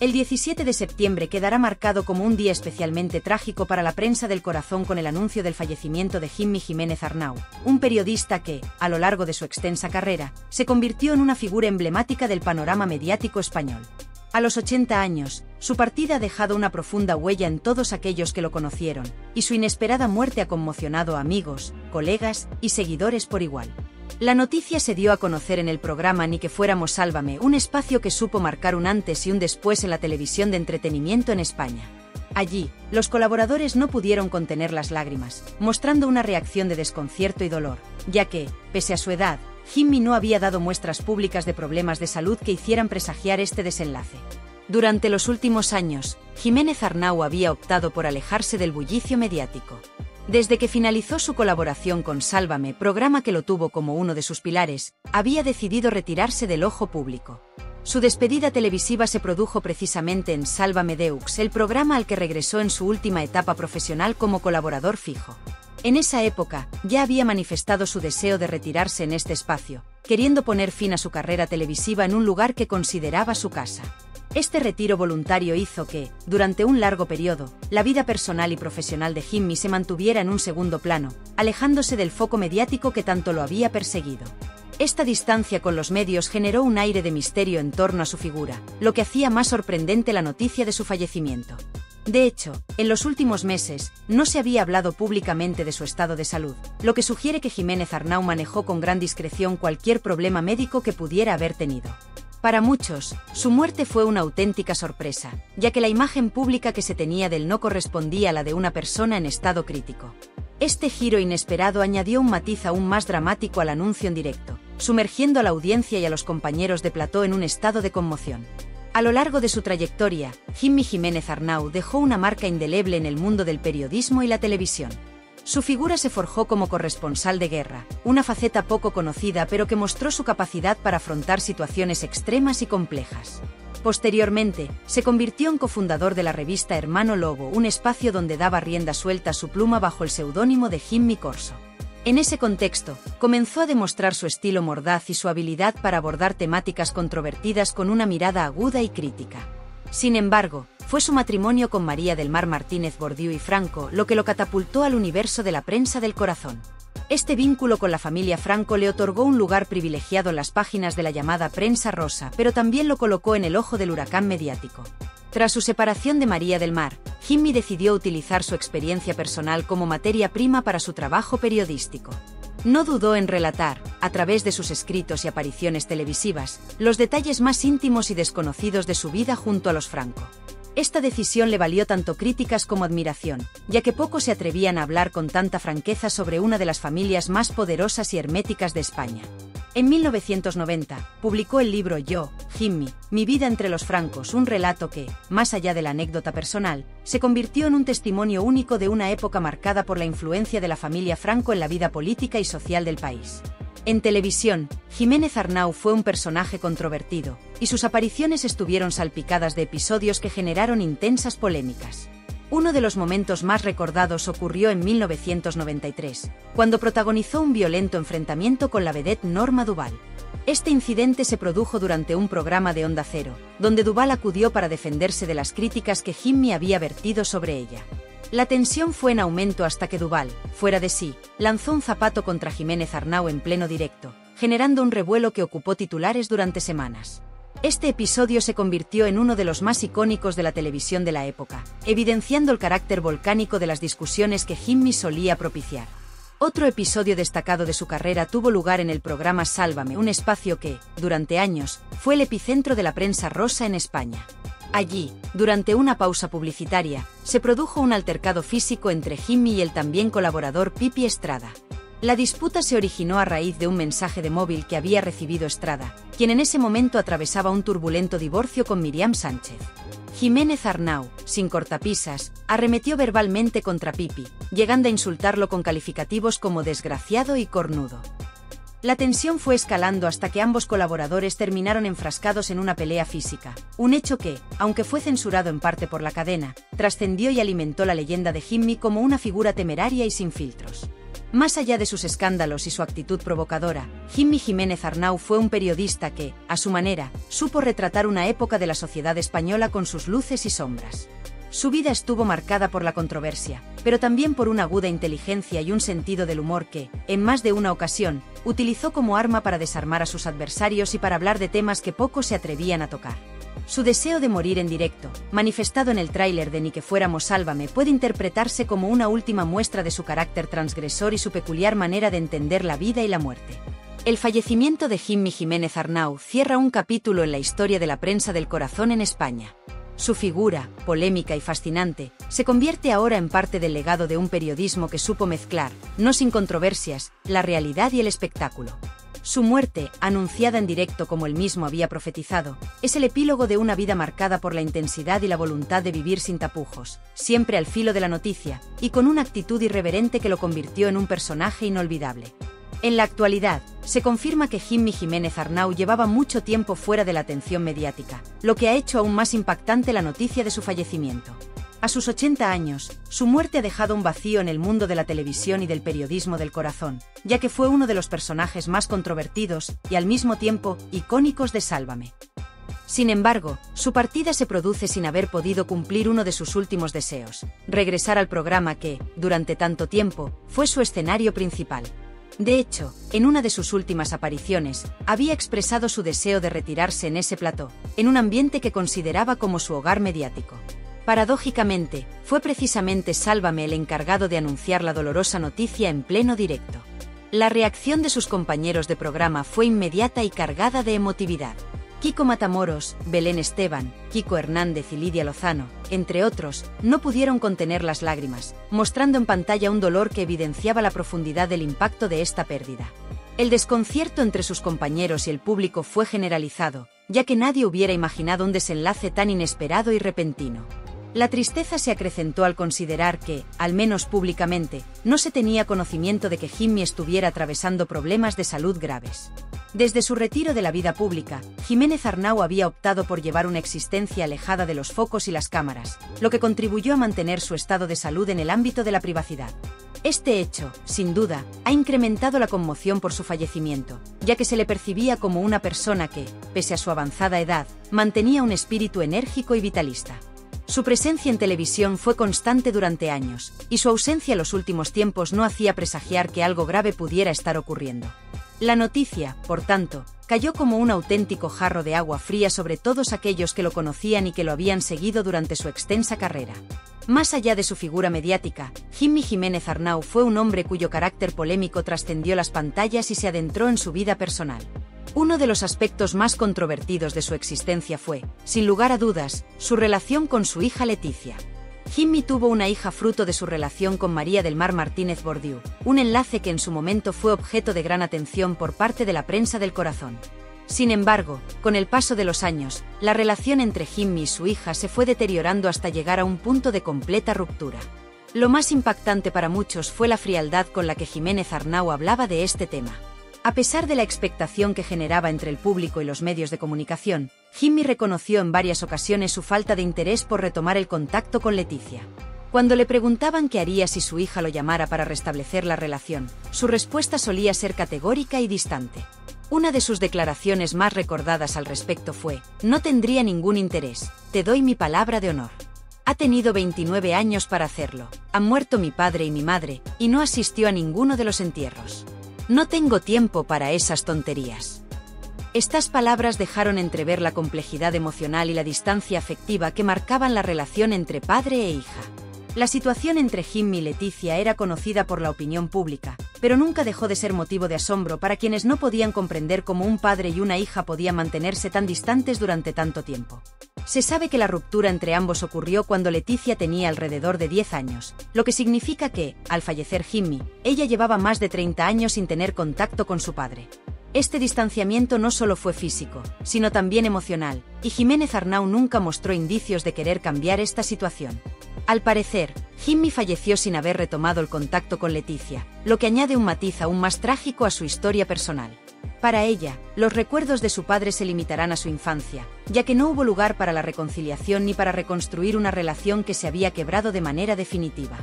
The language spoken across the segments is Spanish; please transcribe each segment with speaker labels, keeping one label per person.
Speaker 1: El 17 de septiembre quedará marcado como un día especialmente trágico para la prensa del corazón con el anuncio del fallecimiento de Jimmy Jiménez Arnau, un periodista que, a lo largo de su extensa carrera, se convirtió en una figura emblemática del panorama mediático español. A los 80 años, su partida ha dejado una profunda huella en todos aquellos que lo conocieron, y su inesperada muerte ha conmocionado a amigos, colegas y seguidores por igual. La noticia se dio a conocer en el programa Ni que fuéramos Sálvame, un espacio que supo marcar un antes y un después en la televisión de entretenimiento en España. Allí, los colaboradores no pudieron contener las lágrimas, mostrando una reacción de desconcierto y dolor, ya que, pese a su edad, Jimmy no había dado muestras públicas de problemas de salud que hicieran presagiar este desenlace. Durante los últimos años, Jiménez Arnau había optado por alejarse del bullicio mediático. Desde que finalizó su colaboración con Sálvame, programa que lo tuvo como uno de sus pilares, había decidido retirarse del ojo público. Su despedida televisiva se produjo precisamente en Sálvame Deux, el programa al que regresó en su última etapa profesional como colaborador fijo. En esa época, ya había manifestado su deseo de retirarse en este espacio, queriendo poner fin a su carrera televisiva en un lugar que consideraba su casa. Este retiro voluntario hizo que, durante un largo periodo, la vida personal y profesional de Jimmy se mantuviera en un segundo plano, alejándose del foco mediático que tanto lo había perseguido. Esta distancia con los medios generó un aire de misterio en torno a su figura, lo que hacía más sorprendente la noticia de su fallecimiento. De hecho, en los últimos meses, no se había hablado públicamente de su estado de salud, lo que sugiere que Jiménez Arnau manejó con gran discreción cualquier problema médico que pudiera haber tenido. Para muchos, su muerte fue una auténtica sorpresa, ya que la imagen pública que se tenía de él no correspondía a la de una persona en estado crítico. Este giro inesperado añadió un matiz aún más dramático al anuncio en directo, sumergiendo a la audiencia y a los compañeros de plató en un estado de conmoción. A lo largo de su trayectoria, Jimmy Jiménez Arnau dejó una marca indeleble en el mundo del periodismo y la televisión. Su figura se forjó como corresponsal de guerra, una faceta poco conocida pero que mostró su capacidad para afrontar situaciones extremas y complejas. Posteriormente, se convirtió en cofundador de la revista Hermano Lobo, un espacio donde daba rienda suelta a su pluma bajo el seudónimo de Jimmy Corso. En ese contexto, comenzó a demostrar su estilo mordaz y su habilidad para abordar temáticas controvertidas con una mirada aguda y crítica. Sin embargo, fue su matrimonio con María del Mar Martínez Bordiú y Franco lo que lo catapultó al universo de la prensa del corazón. Este vínculo con la familia Franco le otorgó un lugar privilegiado en las páginas de la llamada prensa rosa, pero también lo colocó en el ojo del huracán mediático. Tras su separación de María del Mar, Jimmy decidió utilizar su experiencia personal como materia prima para su trabajo periodístico. No dudó en relatar, a través de sus escritos y apariciones televisivas, los detalles más íntimos y desconocidos de su vida junto a los Franco. Esta decisión le valió tanto críticas como admiración, ya que pocos se atrevían a hablar con tanta franqueza sobre una de las familias más poderosas y herméticas de España. En 1990, publicó el libro Yo, Jimmy, mi vida entre los Francos, un relato que, más allá de la anécdota personal, se convirtió en un testimonio único de una época marcada por la influencia de la familia Franco en la vida política y social del país. En televisión, Jiménez Arnau fue un personaje controvertido, y sus apariciones estuvieron salpicadas de episodios que generaron intensas polémicas. Uno de los momentos más recordados ocurrió en 1993, cuando protagonizó un violento enfrentamiento con la vedette Norma Duval. Este incidente se produjo durante un programa de Onda Cero, donde Duval acudió para defenderse de las críticas que Jimmy había vertido sobre ella. La tensión fue en aumento hasta que Duval, fuera de sí, lanzó un zapato contra Jiménez Arnau en pleno directo, generando un revuelo que ocupó titulares durante semanas. Este episodio se convirtió en uno de los más icónicos de la televisión de la época, evidenciando el carácter volcánico de las discusiones que Jimmy solía propiciar. Otro episodio destacado de su carrera tuvo lugar en el programa Sálvame, un espacio que, durante años, fue el epicentro de la prensa rosa en España. Allí, durante una pausa publicitaria, se produjo un altercado físico entre Jimmy y el también colaborador Pipi Estrada. La disputa se originó a raíz de un mensaje de móvil que había recibido Estrada, quien en ese momento atravesaba un turbulento divorcio con Miriam Sánchez. Jiménez Arnau, sin cortapisas, arremetió verbalmente contra Pipi, llegando a insultarlo con calificativos como desgraciado y cornudo. La tensión fue escalando hasta que ambos colaboradores terminaron enfrascados en una pelea física, un hecho que, aunque fue censurado en parte por la cadena, trascendió y alimentó la leyenda de Jimmy como una figura temeraria y sin filtros. Más allá de sus escándalos y su actitud provocadora, Jimmy Jiménez Arnau fue un periodista que, a su manera, supo retratar una época de la sociedad española con sus luces y sombras. Su vida estuvo marcada por la controversia, pero también por una aguda inteligencia y un sentido del humor que, en más de una ocasión, utilizó como arma para desarmar a sus adversarios y para hablar de temas que pocos se atrevían a tocar. Su deseo de morir en directo, manifestado en el tráiler de Ni que fuéramos Sálvame, puede interpretarse como una última muestra de su carácter transgresor y su peculiar manera de entender la vida y la muerte. El fallecimiento de Jimmy Jiménez Arnau cierra un capítulo en la historia de la prensa del corazón en España. Su figura, polémica y fascinante, se convierte ahora en parte del legado de un periodismo que supo mezclar, no sin controversias, la realidad y el espectáculo. Su muerte, anunciada en directo como él mismo había profetizado, es el epílogo de una vida marcada por la intensidad y la voluntad de vivir sin tapujos, siempre al filo de la noticia, y con una actitud irreverente que lo convirtió en un personaje inolvidable. En la actualidad, se confirma que Jimmy Jiménez Arnau llevaba mucho tiempo fuera de la atención mediática, lo que ha hecho aún más impactante la noticia de su fallecimiento. A sus 80 años, su muerte ha dejado un vacío en el mundo de la televisión y del periodismo del corazón, ya que fue uno de los personajes más controvertidos y al mismo tiempo icónicos de Sálvame. Sin embargo, su partida se produce sin haber podido cumplir uno de sus últimos deseos: regresar al programa que, durante tanto tiempo, fue su escenario principal. De hecho, en una de sus últimas apariciones, había expresado su deseo de retirarse en ese plató, en un ambiente que consideraba como su hogar mediático. Paradójicamente, fue precisamente Sálvame el encargado de anunciar la dolorosa noticia en pleno directo. La reacción de sus compañeros de programa fue inmediata y cargada de emotividad. Kiko Matamoros, Belén Esteban, Kiko Hernández y Lidia Lozano, entre otros, no pudieron contener las lágrimas, mostrando en pantalla un dolor que evidenciaba la profundidad del impacto de esta pérdida. El desconcierto entre sus compañeros y el público fue generalizado, ya que nadie hubiera imaginado un desenlace tan inesperado y repentino. La tristeza se acrecentó al considerar que, al menos públicamente, no se tenía conocimiento de que Jimmy estuviera atravesando problemas de salud graves. Desde su retiro de la vida pública, Jiménez Arnau había optado por llevar una existencia alejada de los focos y las cámaras, lo que contribuyó a mantener su estado de salud en el ámbito de la privacidad. Este hecho, sin duda, ha incrementado la conmoción por su fallecimiento, ya que se le percibía como una persona que, pese a su avanzada edad, mantenía un espíritu enérgico y vitalista. Su presencia en televisión fue constante durante años, y su ausencia en los últimos tiempos no hacía presagiar que algo grave pudiera estar ocurriendo. La noticia, por tanto, cayó como un auténtico jarro de agua fría sobre todos aquellos que lo conocían y que lo habían seguido durante su extensa carrera. Más allá de su figura mediática, Jimmy Jiménez Arnau fue un hombre cuyo carácter polémico trascendió las pantallas y se adentró en su vida personal. Uno de los aspectos más controvertidos de su existencia fue, sin lugar a dudas, su relación con su hija Leticia. Jimmy tuvo una hija fruto de su relación con María del Mar Martínez Bordiú, un enlace que en su momento fue objeto de gran atención por parte de la prensa del corazón. Sin embargo, con el paso de los años, la relación entre Jimmy y su hija se fue deteriorando hasta llegar a un punto de completa ruptura. Lo más impactante para muchos fue la frialdad con la que Jiménez Arnau hablaba de este tema. A pesar de la expectación que generaba entre el público y los medios de comunicación, Jimmy reconoció en varias ocasiones su falta de interés por retomar el contacto con Leticia. Cuando le preguntaban qué haría si su hija lo llamara para restablecer la relación, su respuesta solía ser categórica y distante. Una de sus declaraciones más recordadas al respecto fue: «No tendría ningún interés, te doy mi palabra de honor. Ha tenido 29 años para hacerlo, han muerto mi padre y mi madre, y no asistió a ninguno de los entierros. No tengo tiempo para esas tonterías». Estas palabras dejaron entrever la complejidad emocional y la distancia afectiva que marcaban la relación entre padre e hija. La situación entre Jimmy y Leticia era conocida por la opinión pública, pero nunca dejó de ser motivo de asombro para quienes no podían comprender cómo un padre y una hija podían mantenerse tan distantes durante tanto tiempo. Se sabe que la ruptura entre ambos ocurrió cuando Leticia tenía alrededor de 10 años, lo que significa que, al fallecer Jimmy, ella llevaba más de 30 años sin tener contacto con su padre. Este distanciamiento no solo fue físico, sino también emocional, y Jiménez Arnau nunca mostró indicios de querer cambiar esta situación. Al parecer, Jimmy falleció sin haber retomado el contacto con Leticia, lo que añade un matiz aún más trágico a su historia personal. Para ella, los recuerdos de su padre se limitarán a su infancia, ya que no hubo lugar para la reconciliación ni para reconstruir una relación que se había quebrado de manera definitiva.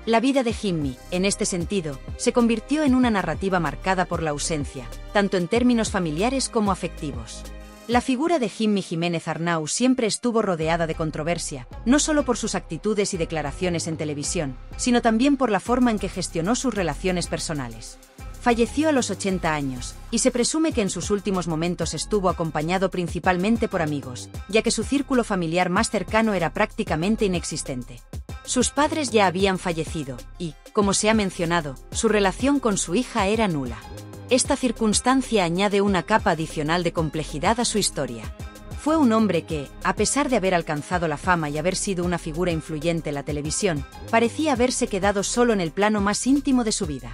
Speaker 1: La vida de Jimmy, en este sentido, se convirtió en una narrativa marcada por la ausencia, tanto en términos familiares como afectivos. La figura de Jimmy Jiménez Arnau siempre estuvo rodeada de controversia, no solo por sus actitudes y declaraciones en televisión, sino también por la forma en que gestionó sus relaciones personales. Falleció a los 80 años, y se presume que en sus últimos momentos estuvo acompañado principalmente por amigos, ya que su círculo familiar más cercano era prácticamente inexistente. Sus padres ya habían fallecido, y, como se ha mencionado, su relación con su hija era nula. Esta circunstancia añade una capa adicional de complejidad a su historia. Fue un hombre que, a pesar de haber alcanzado la fama y haber sido una figura influyente en la televisión, parecía haberse quedado solo en el plano más íntimo de su vida.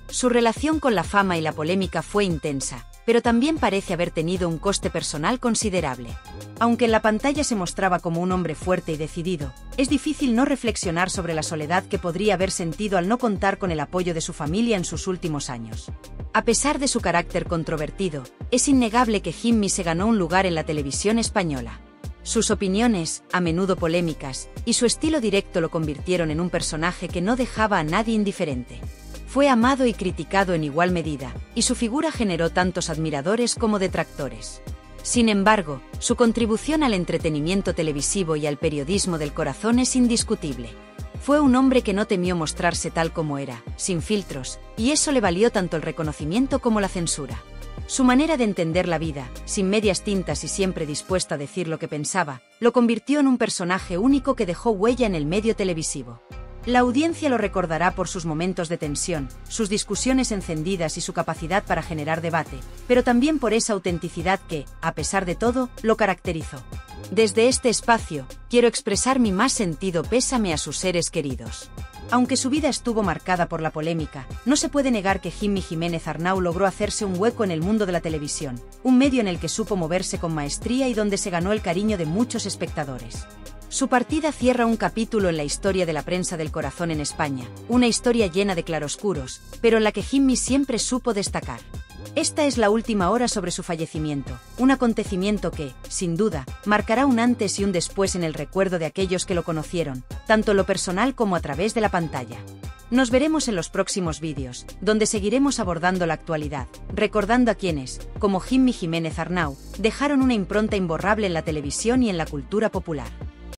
Speaker 1: Su relación con la fama y la polémica fue intensa, pero también parece haber tenido un coste personal considerable. Aunque en la pantalla se mostraba como un hombre fuerte y decidido, es difícil no reflexionar sobre la soledad que podría haber sentido al no contar con el apoyo de su familia en sus últimos años. A pesar de su carácter controvertido, es innegable que Jimmy se ganó un lugar en la televisión española. Sus opiniones, a menudo polémicas, y su estilo directo lo convirtieron en un personaje que no dejaba a nadie indiferente. Fue amado y criticado en igual medida, y su figura generó tantos admiradores como detractores. Sin embargo, su contribución al entretenimiento televisivo y al periodismo del corazón es indiscutible. Fue un hombre que no temió mostrarse tal como era, sin filtros, y eso le valió tanto el reconocimiento como la censura. Su manera de entender la vida, sin medias tintas y siempre dispuesto a decir lo que pensaba, lo convirtió en un personaje único que dejó huella en el medio televisivo. La audiencia lo recordará por sus momentos de tensión, sus discusiones encendidas y su capacidad para generar debate, pero también por esa autenticidad que, a pesar de todo, lo caracterizó. Desde este espacio, quiero expresar mi más sentido pésame a sus seres queridos. Aunque su vida estuvo marcada por la polémica, no se puede negar que Jimmy Jiménez Arnau logró hacerse un hueco en el mundo de la televisión, un medio en el que supo moverse con maestría y donde se ganó el cariño de muchos espectadores. Su partida cierra un capítulo en la historia de la prensa del corazón en España, una historia llena de claroscuros, pero en la que Jimmy siempre supo destacar. Esta es la última hora sobre su fallecimiento, un acontecimiento que, sin duda, marcará un antes y un después en el recuerdo de aquellos que lo conocieron, tanto en lo personal como a través de la pantalla. Nos veremos en los próximos vídeos, donde seguiremos abordando la actualidad, recordando a quienes, como Jimmy Jiménez Arnau, dejaron una impronta imborrable en la televisión y en la cultura popular.